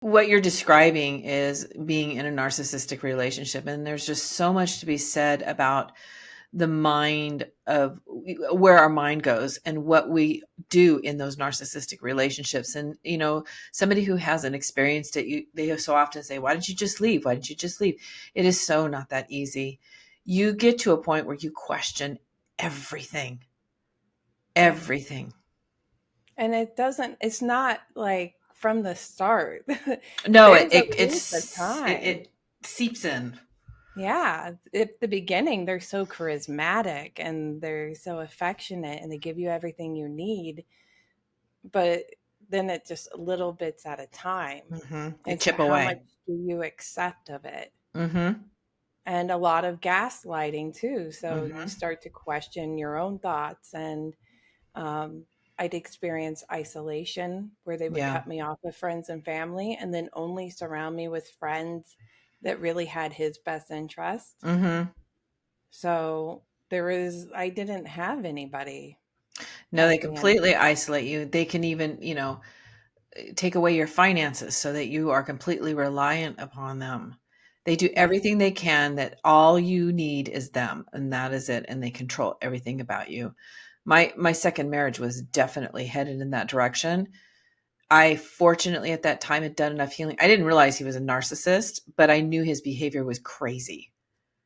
What you're describing is being in a narcissistic relationship. And there's just so much to be said about the mind of where our mind goes and what we do in those narcissistic relationships. And, somebody who hasn't experienced it, they so often say, why didn't you just leave? Why didn't you just leave? It is so not that easy. You get to a point where you question everything, Yeah. everything. And it's not like from the start. No, There's at least a time. it seeps in. Yeah, at the beginning, they're so charismatic and they're so affectionate and they give you everything you need, but then it just little bits at a time. They And so chip how much away. do you accept of it? Hmm. And a lot of gaslighting too. So you Hmm. start to question your own thoughts. And um, I'd experience isolation where they would Yeah. cut me off with friends and family and then only surround me with friends that really had his best interest. Hmm. So I didn't have anybody No, they at the end. completely isolate you. They can even, take away your finances so that you are completely reliant upon them. They do Yeah. everything they can that all you need is them, and that is it, and they control everything about you. My second marriage was definitely headed in that direction. I fortunately at that time had done enough healing. I didn't realize he was a narcissist, but I knew his behavior was crazy.